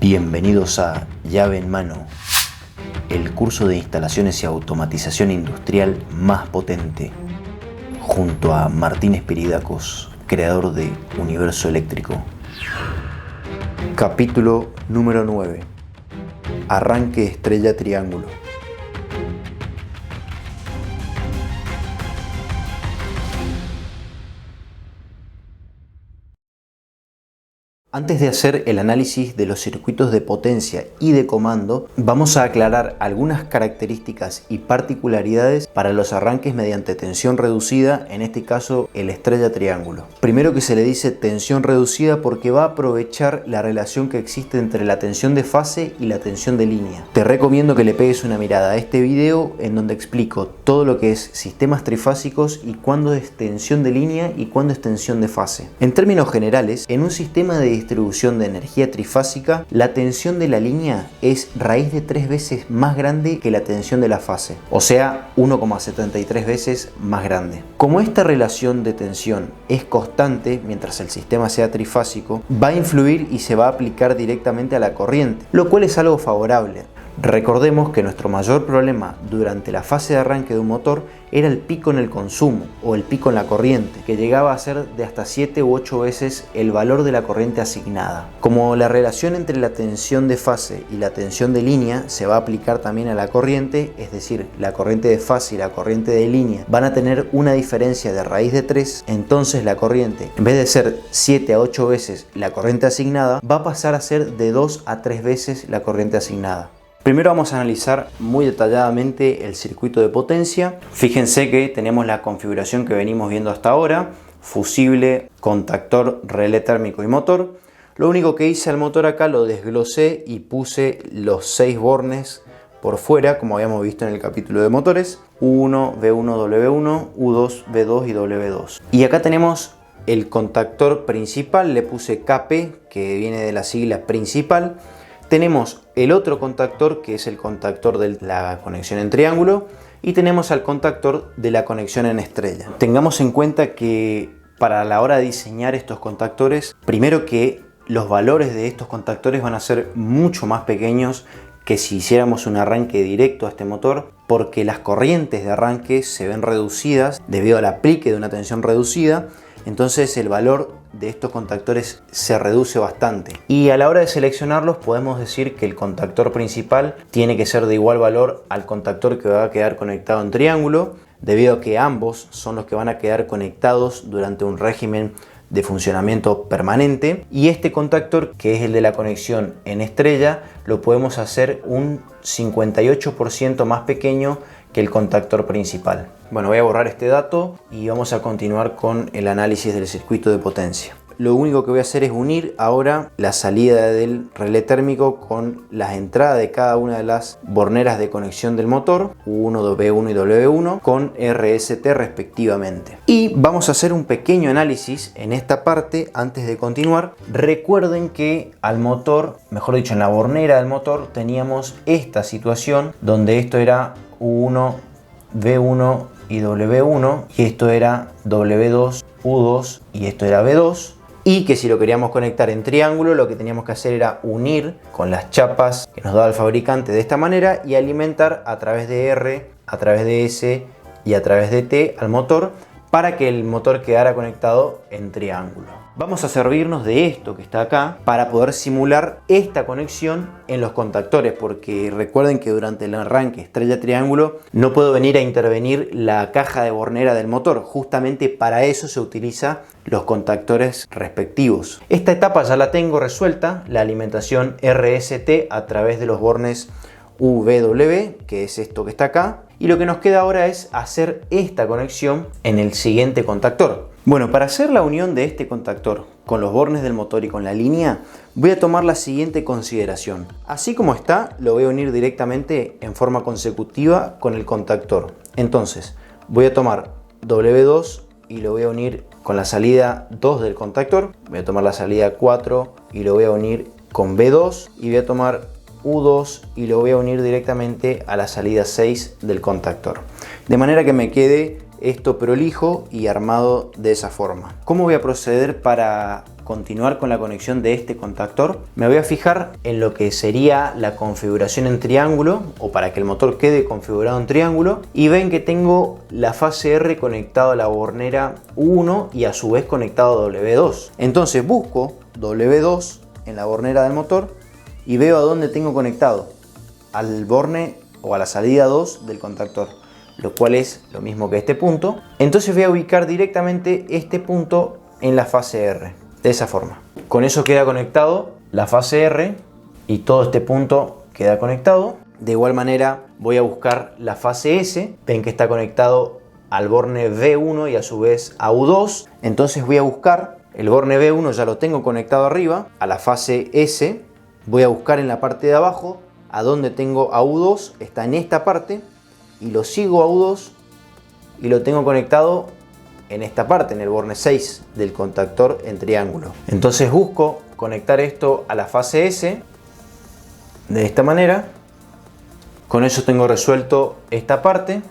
Bienvenidos a Llave en Mano, el curso de instalaciones y automatización industrial más potente, junto a Martín Espiridakos, creador de Universo Eléctrico. Capítulo número 9. Arranque estrella triángulo. Antes de hacer el análisis de los circuitos de potencia y de comando, vamos a aclarar algunas características y particularidades para los arranques mediante tensión reducida, en este caso el estrella triángulo. Primero, que se le dice tensión reducida porque va a aprovechar la relación que existe entre la tensión de fase y la tensión de línea. Te recomiendo que le pegues una mirada a este video en donde explico todo lo que es sistemas trifásicos y cuándo es tensión de línea y cuándo es tensión de fase. En términos generales, en un sistema de distribución de energía trifásica, la tensión de la línea es raíz de 3 veces más grande que la tensión de la fase, o sea 1,73 veces más grande. Como esta relación de tensión es constante mientras el sistema sea trifásico, va a influir y se va a aplicar directamente a la corriente, lo cual es algo favorable. Recordemos que nuestro mayor problema durante la fase de arranque de un motor era el pico en el consumo o el pico en la corriente, que llegaba a ser de hasta 7 u 8 veces el valor de la corriente asignada. Como la relación entre la tensión de fase y la tensión de línea se va a aplicar también a la corriente, es decir, la corriente de fase y la corriente de línea van a tener una diferencia de raíz de 3, entonces la corriente, en vez de ser 7 a 8 veces la corriente asignada, va a pasar a ser de 2 a 3 veces la corriente asignada. Primero vamos a analizar muy detalladamente el circuito de potencia. Fíjense que tenemos la configuración que venimos viendo hasta ahora: fusible, contactor, relé térmico y motor. Lo único que hice al motor acá, lo desglosé y puse los 6 bornes por fuera, como habíamos visto en el capítulo de motores: U1, V1, W1, U2, V2 y W2. Y acá tenemos el contactor principal, le puse KP, que viene de la sigla principal. Tenemos el otro contactor, que es el contactor de la conexión en triángulo, y tenemos al contactor de la conexión en estrella. Tengamos en cuenta que para la hora de diseñar estos contactores, primero que los valores de estos contactores van a ser mucho más pequeños que si hiciéramos un arranque directo a este motor, porque las corrientes de arranque se ven reducidas debido al aplique de una tensión reducida. Entonces el valor de estos contactores se reduce bastante, y a la hora de seleccionarlos podemos decir que el contactor principal tiene que ser de igual valor al contactor que va a quedar conectado en triángulo, debido a que ambos son los que van a quedar conectados durante un régimen de funcionamiento permanente, y este contactor, que es el de la conexión en estrella, lo podemos hacer un 58% más pequeño que el contactor principal. Bueno, voy a borrar este dato y vamos a continuar con el análisis del circuito de potencia. Lo único que voy a hacer es unir ahora la salida del relé térmico con las entradas de cada una de las borneras de conexión del motor, U1, V1 y W1, con RST respectivamente. Y vamos a hacer un pequeño análisis en esta parte antes de continuar. Recuerden que al motor, mejor dicho, en la bornera del motor teníamos esta situación donde esto era U1, V1 y W1, y esto era W2, U2 y esto era V2, y que si lo queríamos conectar en triángulo, lo que teníamos que hacer era unir con las chapas que nos daba el fabricante de esta manera y alimentar a través de R, a través de S y a través de T al motor, para que el motor quedara conectado en triángulo. Vamos a servirnos de esto que está acá para poder simular esta conexión en los contactores, porque recuerden que durante el arranque estrella triángulo no puedo venir a intervenir la caja de bornera del motor. Justamente para eso se utilizan los contactores respectivos. Esta etapa ya la tengo resuelta, la alimentación RST a través de los bornes UVW, que es esto que está acá, y lo que nos queda ahora es hacer esta conexión en el siguiente contactor. Bueno, para hacer la unión de este contactor con los bornes del motor y con la línea, voy a tomar la siguiente consideración. Así como está, lo voy a unir directamente en forma consecutiva con el contactor. Entonces, voy a tomar W2 y lo voy a unir con la salida 2 del contactor. Voy a tomar la salida 4 y lo voy a unir con V2, y voy a tomar U2 y lo voy a unir directamente a la salida 6 del contactor. De manera que me quede esto prolijo y armado de esa forma. ¿Cómo voy a proceder para continuar con la conexión de este contactor, me voy a fijar en lo que sería la configuración en triángulo, o para que el motor quede configurado en triángulo, y ven que tengo la fase R conectado a la bornera U1 y a su vez conectado a W2. Entonces busco W2 en la bornera del motor y veo a dónde tengo conectado, al borne o a la salida 2 del contactor, lo cual es lo mismo que este punto. Entonces voy a ubicar directamente este punto en la fase R, de esa forma. Con eso queda conectado la fase R y todo este punto queda conectado. De igual manera voy a buscar la fase S, ven que está conectado al borne V1 y a su vez a U2. Entonces voy a buscar el borne V1, ya lo tengo conectado arriba, a la fase S. Voy a buscar en la parte de abajo a donde tengo a U2, está en esta parte, y lo sigo a U2 y lo tengo conectado en esta parte, en el borne 6 del contactor en triángulo. Entonces busco conectar esto a la fase S de esta manera. Con eso tengo resuelto esta parte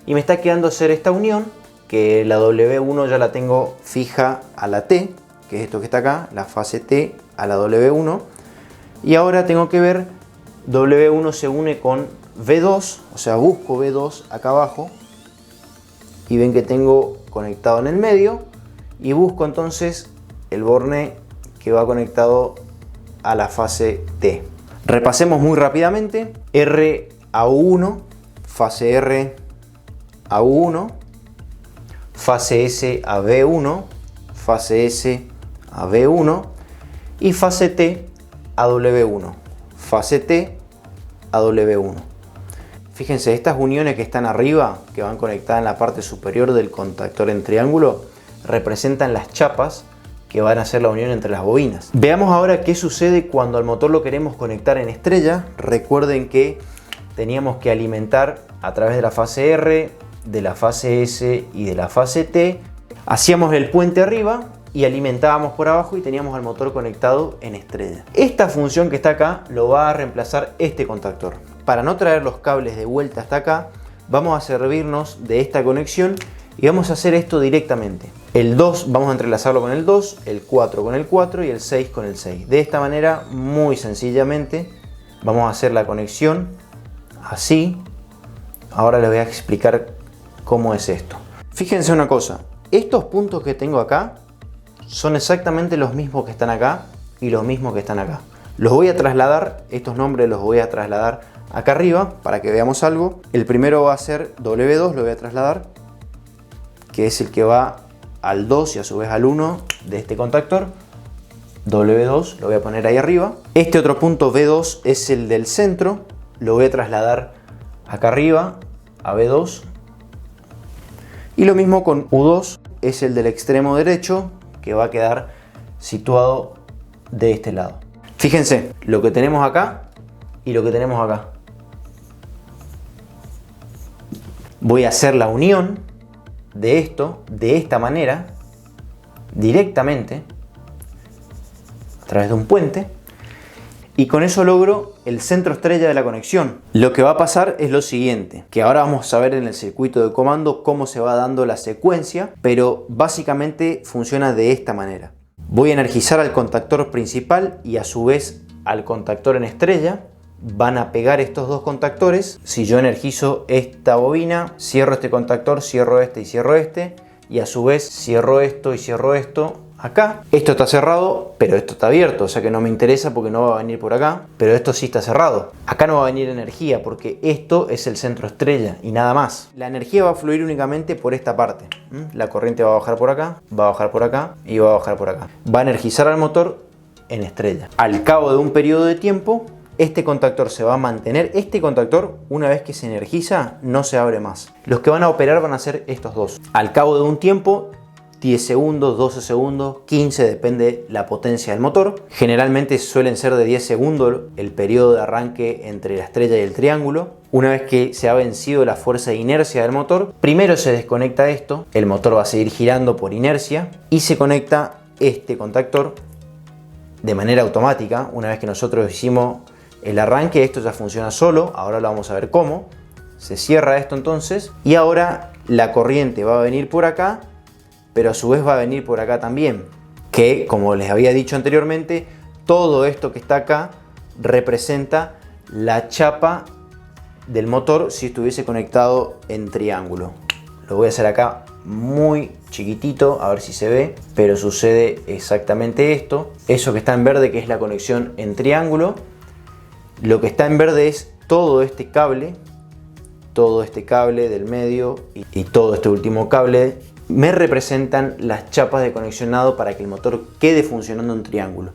y me está quedando hacer esta unión, que la W1 ya la tengo fija a la T, que es esto que está acá, la fase T a la W1, y ahora tengo que ver W1 se une con V2, o sea, busco V2 acá abajo y ven que tengo conectado en el medio, y busco entonces el borne que va conectado a la fase T. Repasemos muy rápidamente: R a U1, fase R a U1, fase S a V1, fase S a V1 y fase T a W1, fase T a W1. Fíjense, estas uniones que están arriba, que van conectadas en la parte superior del contactor en triángulo, representan las chapas que van a hacer la unión entre las bobinas. Veamos ahora qué sucede cuando al motor lo queremos conectar en estrella. Recuerden que teníamos que alimentar a través de la fase R, de la fase S y de la fase T. Hacíamos el puente arriba y alimentábamos por abajo y teníamos al motor conectado en estrella. Esta función que está acá lo va a reemplazar este contactor. Para no traer los cables de vuelta hasta acá, vamos a servirnos de esta conexión y vamos a hacer esto directamente. El 2 vamos a entrelazarlo con el 2, el 4 con el 4 y el 6 con el 6. De esta manera, muy sencillamente, vamos a hacer la conexión así. Ahora les voy a explicar cómo es esto. Fíjense una cosa, estos puntos que tengo acá son exactamente los mismos que están acá y los mismos que están acá. Los voy a trasladar, estos nombres los voy a trasladar acá arriba para que veamos algo. El primero va a ser W2, lo voy a trasladar, que es el que va al 2 y a su vez al 1 de este contactor. W2 lo voy a poner ahí arriba. Este otro punto V2 es el del centro, lo voy a trasladar acá arriba a V2. Y lo mismo con U2, es el del extremo derecho, que va a quedar situado de este lado. Fíjense lo que tenemos acá y lo que tenemos acá. Voy a hacer la unión de esto de esta manera, directamente, a través de un puente, y con eso logro el centro estrella de la conexión. Lo que va a pasar es lo siguiente, que ahora vamos a ver en el circuito de comando cómo se va dando la secuencia, pero básicamente funciona de esta manera. Voy a energizar al contactor principal y a su vez al contactor en estrella. Van a pegar estos dos contactores. Si yo energizo esta bobina, cierro este contactor, cierro este y cierro este, y a su vez cierro esto y cierro esto acá. Esto está cerrado, pero esto está abierto, o sea que no me interesa porque no va a venir por acá, pero esto sí está cerrado. Acá no va a venir energía porque esto es el centro estrella y nada más. La energía va a fluir únicamente por esta parte. La corriente va a bajar por acá, va a bajar por acá y va a bajar por acá. Va a energizar al motor en estrella. Al cabo de un periodo de tiempo, este contactor se va a mantener. Este contactor, una vez que se energiza, no se abre más. Los que van a operar van a ser estos dos. Al cabo de un tiempo, 10 segundos, 12 segundos, 15, depende la potencia del motor. Generalmente suelen ser de 10 segundos el periodo de arranque entre la estrella y el triángulo. Una vez que se ha vencido la fuerza de inercia del motor, primero se desconecta esto, el motor va a seguir girando por inercia y se conecta este contactor de manera automática. Una vez que nosotros hicimos el arranque, esto ya funciona solo. Ahora lo vamos a ver cómo. Se cierra esto entonces y ahora la corriente va a venir por acá, pero a su vez va a venir por acá también. que, como les había dicho anteriormente, todo esto que está acá representa la chapa del motor si estuviese conectado en triángulo. Lo voy a hacer acá muy chiquitito, a ver si se ve, pero sucede exactamente esto. Eso que está en verde, que es la conexión en triángulo, lo que está en verde es todo este cable del medio y todo este último cable me representan las chapas de conexionado para que el motor quede funcionando en triángulo.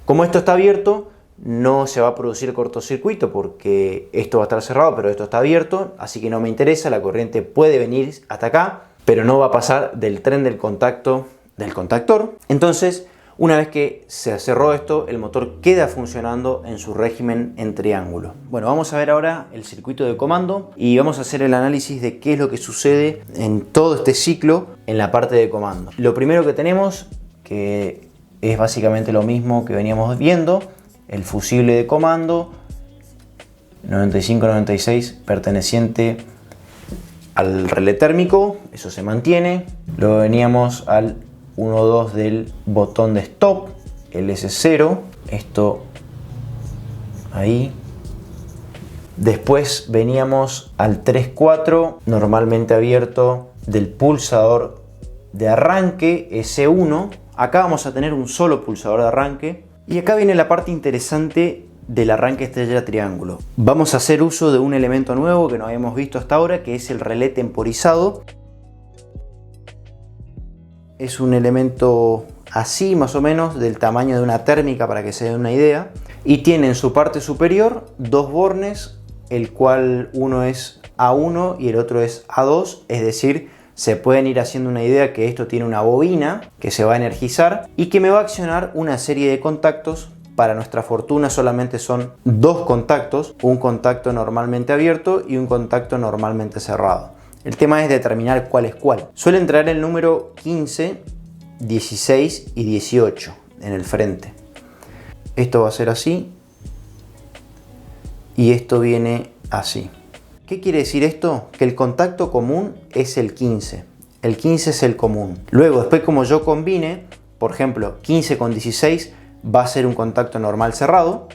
Como esto está abierto, no se va a producir cortocircuito porque esto va a estar cerrado, pero esto está abierto, así que no me interesa. La corriente puede venir hasta acá, pero no va a pasar del tren del contacto del contactor. Entonces, una vez que se cerró esto, el motor queda funcionando en su régimen en triángulo. Bueno, vamos a ver ahora el circuito de comando y vamos a hacer el análisis de qué es lo que sucede en todo este ciclo en la parte de comando. Lo primero que tenemos, que es básicamente lo mismo que veníamos viendo, el fusible de comando 9596 perteneciente al relé térmico, eso se mantiene. Luego veníamos al 1.2 del botón de stop, el S0, esto ahí. Después veníamos al 3.4 normalmente abierto del pulsador de arranque, S1. Acá vamos a tener un solo pulsador de arranque. Y acá viene la parte interesante del arranque estrella triángulo. Vamos a hacer uso de un elemento nuevo que no habíamos visto hasta ahora, que es el relé temporizado. Es un elemento así más o menos, del tamaño de una térmica para que se den una idea. Y tiene en su parte superior dos bornes, el cual uno es A1 y el otro es A2, es decir, se pueden ir haciendo una idea que esto tiene una bobina que se va a energizar y que me va a accionar una serie de contactos. Para nuestra fortuna solamente son dos contactos, un contacto normalmente abierto y un contacto normalmente cerrado. El tema es determinar cuál es cuál. Suele entrar el número 15, 16 y 18 en el frente. Esto va a ser así y esto viene así. ¿Qué quiere decir esto? Que el contacto común es el 15. El 15 es el común. Luego, después como yo combine, por ejemplo, 15 con 16 va a ser un contacto normal cerrado.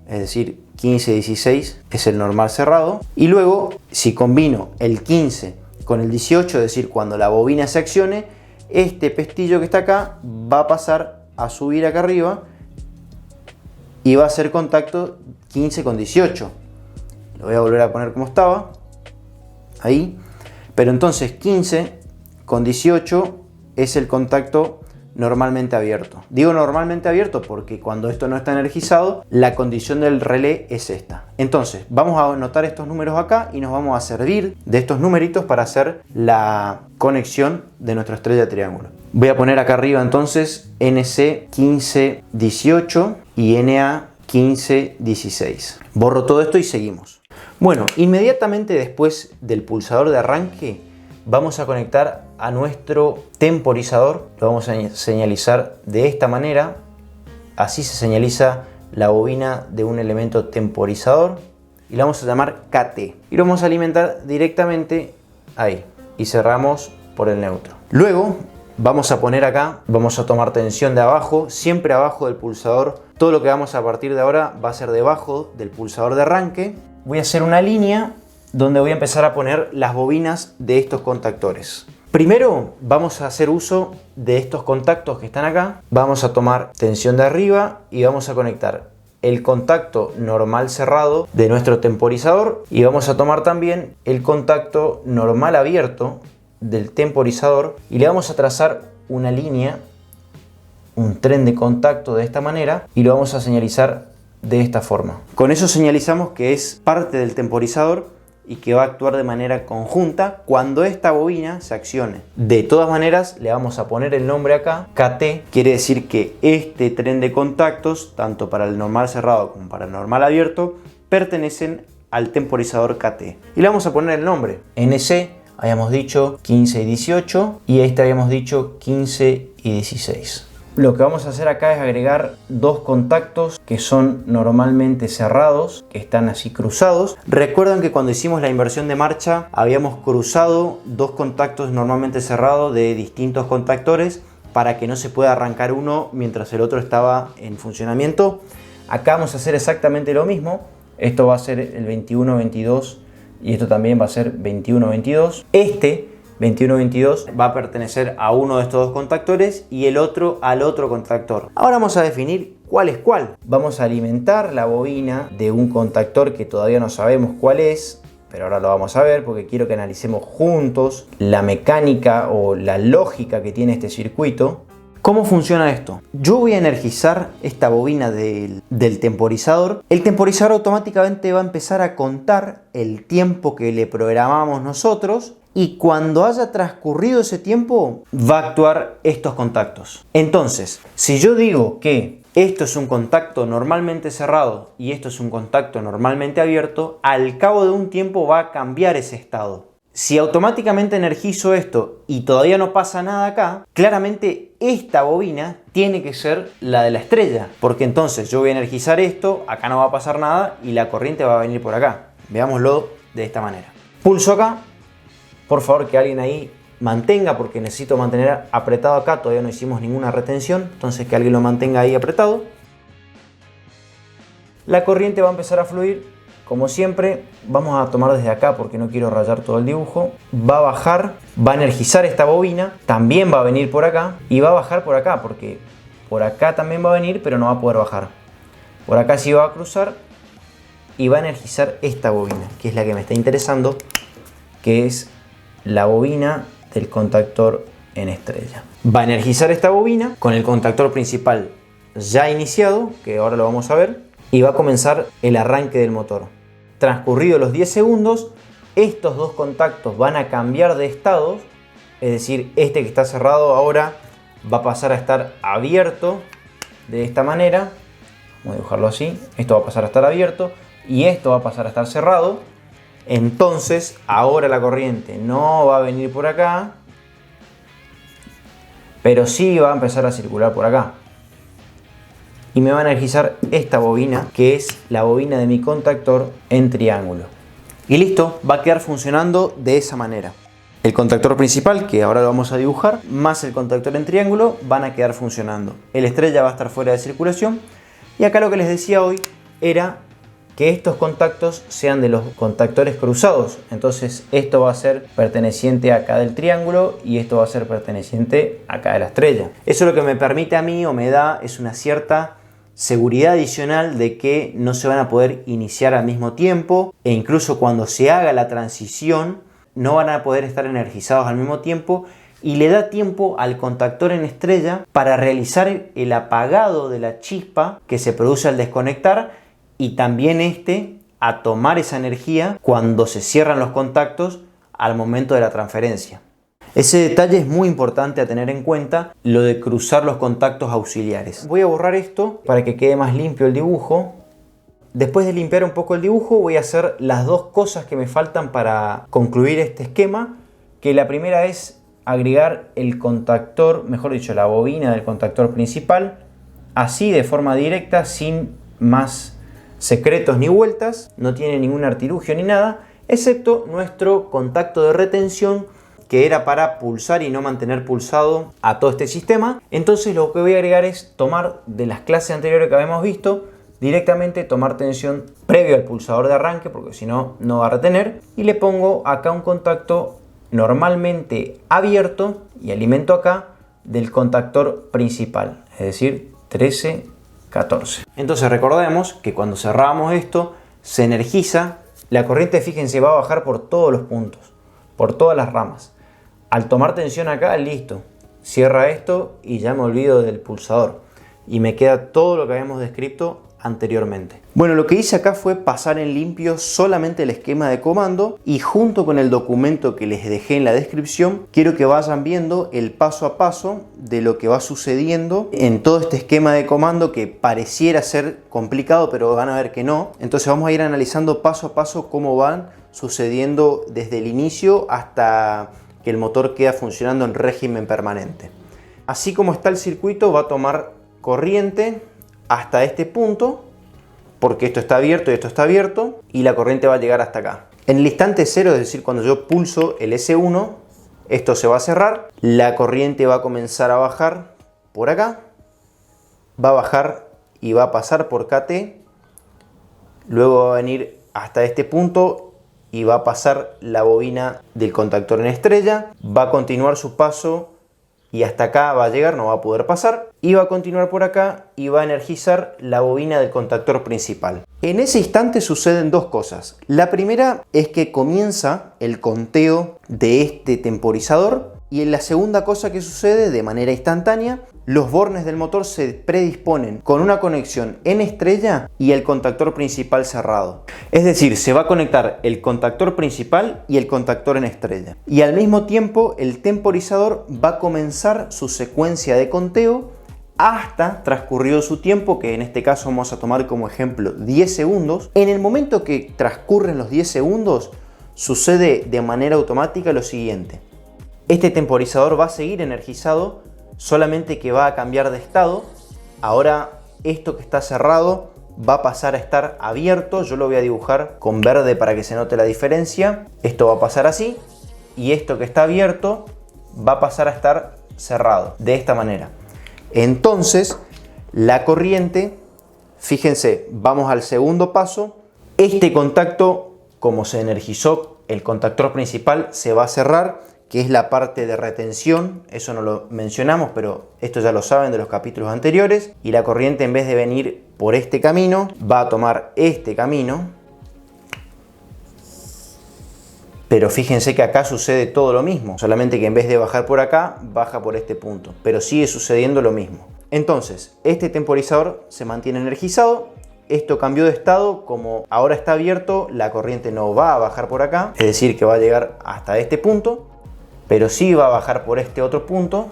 Es decir, 15 y 16 es el normal cerrado. Y luego, si combino el 15 con el 18, es decir, cuando la bobina se accione, este pestillo que está acá va a pasar a subir acá arriba y va a ser contacto 15 con 18. Lo voy a volver a poner como estaba, ahí. Pero entonces 15 con 18 es el contacto normalmente abierto. Digo normalmente abierto porque cuando esto no está energizado, la condición del relé es esta. Entonces vamos a anotar estos números acá y nos vamos a servir de estos numeritos para hacer la conexión de nuestra estrella triángulo. Voy a poner acá arriba entonces NC 1518 y NA 1516. Borro todo esto y seguimos. Bueno, inmediatamente después del pulsador de arranque vamos a conectar a nuestro temporizador. Lo vamos a señalizar de esta manera. Así se señaliza la bobina de un elemento temporizador y la vamos a llamar KT. Y lo vamos a alimentar directamente ahí y cerramos por el neutro. Luego vamos a poner acá, vamos a tomar tensión de abajo, siempre abajo del pulsador. Todo lo que vamos a partir de ahora va a ser debajo del pulsador de arranque. Voy a hacer una línea donde voy a empezar a poner las bobinas de estos contactores. Primero vamos a hacer uso de estos contactos que están acá. Vamos a tomar tensión de arriba y vamos a conectar el contacto normal cerrado de nuestro temporizador y vamos a tomar también el contacto normal abierto del temporizador y le vamos a trazar una línea, un tren de contacto de esta manera y lo vamos a señalizar de esta forma. Con eso señalizamos que es parte del temporizador y que va a actuar de manera conjunta cuando esta bobina se accione. De todas maneras le vamos a poner el nombre acá, KT, quiere decir que este tren de contactos, tanto para el normal cerrado como para el normal abierto, pertenecen al temporizador KT. Y le vamos a poner el nombre, NC, habíamos dicho 15 y 18 y este habíamos dicho 15 y 16. Lo que vamos a hacer acá es agregar dos contactos que son normalmente cerrados, que están así cruzados. Recuerdan que cuando hicimos la inversión de marcha habíamos cruzado dos contactos normalmente cerrados de distintos contactores para que no se pueda arrancar uno mientras el otro estaba en funcionamiento. Acá vamos a hacer exactamente lo mismo. Esto va a ser el 21-22 y esto también va a ser 21-22. Este 21-22 va a pertenecer a uno de estos dos contactores y el otro al otro contactor. Ahora vamos a definir cuál es cuál. Vamos a alimentar la bobina de un contactor que todavía no sabemos cuál es, pero ahora lo vamos a ver porque quiero que analicemos juntos la mecánica o la lógica que tiene este circuito. ¿Cómo funciona esto? Yo voy a energizar esta bobina del temporizador. El temporizador automáticamente va a empezar a contar el tiempo que le programamos nosotros y cuando haya transcurrido ese tiempo va a actuar estos contactos. Entonces, si yo digo que esto es un contacto normalmente cerrado y esto es un contacto normalmente abierto, al cabo de un tiempo va a cambiar ese estado. Si automáticamente energizo esto y todavía no pasa nada acá, claramente esta bobina tiene que ser la de la estrella, porque entonces yo voy a energizar esto, acá no va a pasar nada y la corriente va a venir por acá. Veámoslo de esta manera. Pulso acá, por favor que alguien ahí mantenga, porque necesito mantener apretado acá, todavía no hicimos ninguna retención, entonces que alguien lo mantenga ahí apretado. La corriente va a empezar a fluir. Como siempre, vamos a tomar desde acá porque no quiero rayar todo el dibujo. Va a bajar, va a energizar esta bobina, también va a venir por acá y va a bajar por acá porque por acá también va a venir, pero no va a poder bajar. Por acá sí va a cruzar y va a energizar esta bobina, que es la que me está interesando, que es la bobina del contactor en estrella. Va a energizar esta bobina con el contactor principal ya iniciado, que ahora lo vamos a ver, y va a comenzar el arranque del motor. Transcurridos los 10 segundos, estos dos contactos van a cambiar de estado, es decir, este que está cerrado ahora va a pasar a estar abierto de esta manera. Vamos a dibujarlo así. Esto va a pasar a estar abierto y esto va a pasar a estar cerrado. Entonces, ahora la corriente no va a venir por acá, pero sí va a empezar a circular por acá. Y me va a energizar esta bobina, que es la bobina de mi contactor en triángulo. Y listo, va a quedar funcionando de esa manera. El contactor principal, que ahora lo vamos a dibujar, más el contactor en triángulo van a quedar funcionando. El estrella va a estar fuera de circulación. Y acá lo que les decía hoy era que estos contactos sean de los contactores cruzados. Entonces esto va a ser perteneciente acá del triángulo y esto va a ser perteneciente acá de la estrella. Eso lo que me permite a mí o me da es una cierta seguridad adicional de que no se van a poder iniciar al mismo tiempo e incluso cuando se haga la transición no van a poder estar energizados al mismo tiempo y le da tiempo al contactor en estrella para realizar el apagado de la chispa que se produce al desconectar y también a tomar esa energía cuando se cierran los contactos al momento de la transferencia. Ese detalle es muy importante a tener en cuenta, lo de cruzar los contactos auxiliares. Voy a borrar esto para que quede más limpio el dibujo. Después de limpiar un poco el dibujo voy a hacer las dos cosas que me faltan para concluir este esquema, que la primera es agregar el contactor, mejor dicho la bobina del contactor principal, así de forma directa, sin más secretos ni vueltas, no tiene ningún artilugio ni nada, excepto nuestro contacto de retención que era para pulsar y no mantener pulsado a todo este sistema. Entonces lo que voy a agregar es tomar de las clases anteriores que habíamos visto, directamente tomar tensión previo al pulsador de arranque, porque si no, no va a retener, y le pongo acá un contacto normalmente abierto y alimento acá del contactor principal, es decir, 13-14. Entonces recordemos que cuando cerramos esto, se energiza, la corriente, fíjense, va a bajar por todos los puntos, por todas las ramas. Al tomar tensión acá, listo, cierra esto y ya me olvido del pulsador y me queda todo lo que habíamos descrito anteriormente. Bueno, lo que hice acá fue pasar en limpio solamente el esquema de comando y junto con el documento que les dejé en la descripción, quiero que vayan viendo el paso a paso de lo que va sucediendo en todo este esquema de comando que pareciera ser complicado, pero van a ver que no. Entonces vamos a ir analizando paso a paso cómo van sucediendo desde el inicio hasta que el motor queda funcionando en régimen permanente. Así como está el circuito, va a tomar corriente hasta este punto, porque esto está abierto y esto está abierto, y la corriente va a llegar hasta acá. En el instante cero, es decir, cuando yo pulso el S1, esto se va a cerrar, la corriente va a comenzar a bajar por acá, va a bajar y va a pasar por KT, luego va a venir hasta este punto y va a pasar la bobina del contactor en estrella, va a continuar su paso y hasta acá va a llegar, no va a poder pasar, y va a continuar por acá y va a energizar la bobina del contactor principal. En ese instante suceden dos cosas. La primera es que comienza el conteo de este temporizador, y en la segunda cosa que sucede de manera instantánea, los bornes del motor se predisponen con una conexión en estrella y el contactor principal cerrado. Es decir, se va a conectar el contactor principal y el contactor en estrella. Y al mismo tiempo el temporizador va a comenzar su secuencia de conteo hasta transcurrido su tiempo, que en este caso vamos a tomar como ejemplo 10 segundos. En el momento que transcurren los 10 segundos, sucede de manera automática lo siguiente. Este temporizador va a seguir energizado, solamente que va a cambiar de estado. Ahora esto que está cerrado va a pasar a estar abierto. Yo lo voy a dibujar con verde para que se note la diferencia. Esto va a pasar así, y esto que está abierto va a pasar a estar cerrado, de esta manera. Entonces la corriente, fíjense, vamos al segundo paso. Este contacto, como se energizó el contactor principal, se va a cerrar, que es la parte de retención. Eso no lo mencionamos, pero esto ya lo saben de los capítulos anteriores. Y la corriente, en vez de venir por este camino, va a tomar este camino. Pero fíjense que acá sucede todo lo mismo, solamente que en vez de bajar por acá, baja por este punto. Pero sigue sucediendo lo mismo. Entonces, este temporizador se mantiene energizado. Esto cambió de estado, como ahora está abierto, la corriente no va a bajar por acá, es decir, que va a llegar hasta este punto, pero sí va a bajar por este otro punto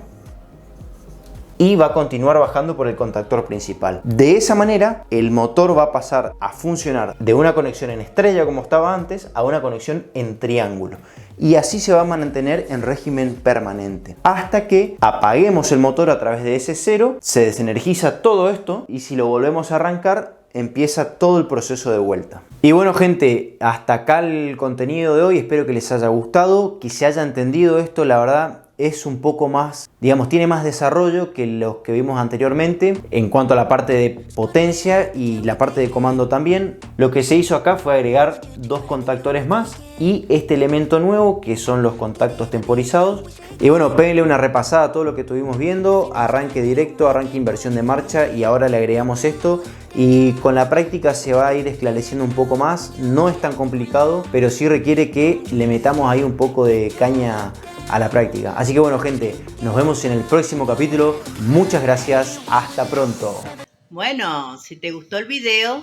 y va a continuar bajando por el contactor principal. De esa manera, el motor va a pasar a funcionar de una conexión en estrella, como estaba antes, a una conexión en triángulo. Y así se va a mantener en régimen permanente, hasta que apaguemos el motor a través de S0, se desenergiza todo esto, y si lo volvemos a arrancar, empieza todo el proceso de vuelta. Y bueno, gente, hasta acá el contenido de hoy. Espero que les haya gustado, que se haya entendido esto. La verdad es un poco más, digamos, tiene más desarrollo que los que vimos anteriormente en cuanto a la parte de potencia y la parte de comando también. Lo que se hizo acá fue agregar dos contactores más y este elemento nuevo, que son los contactos temporizados. Y bueno, péguenle una repasada a todo lo que estuvimos viendo. Arranque directo, arranque inversión de marcha, y ahora le agregamos esto. Y con la práctica se va a ir esclareciendo un poco más. No es tan complicado, pero sí requiere que le metamos ahí un poco de caña a la práctica. Así que bueno, gente, nos vemos en el próximo capítulo. Muchas gracias, hasta pronto. Bueno, si te gustó el video,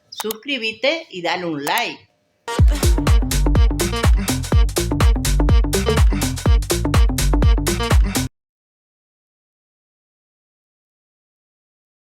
suscríbete y dale un like.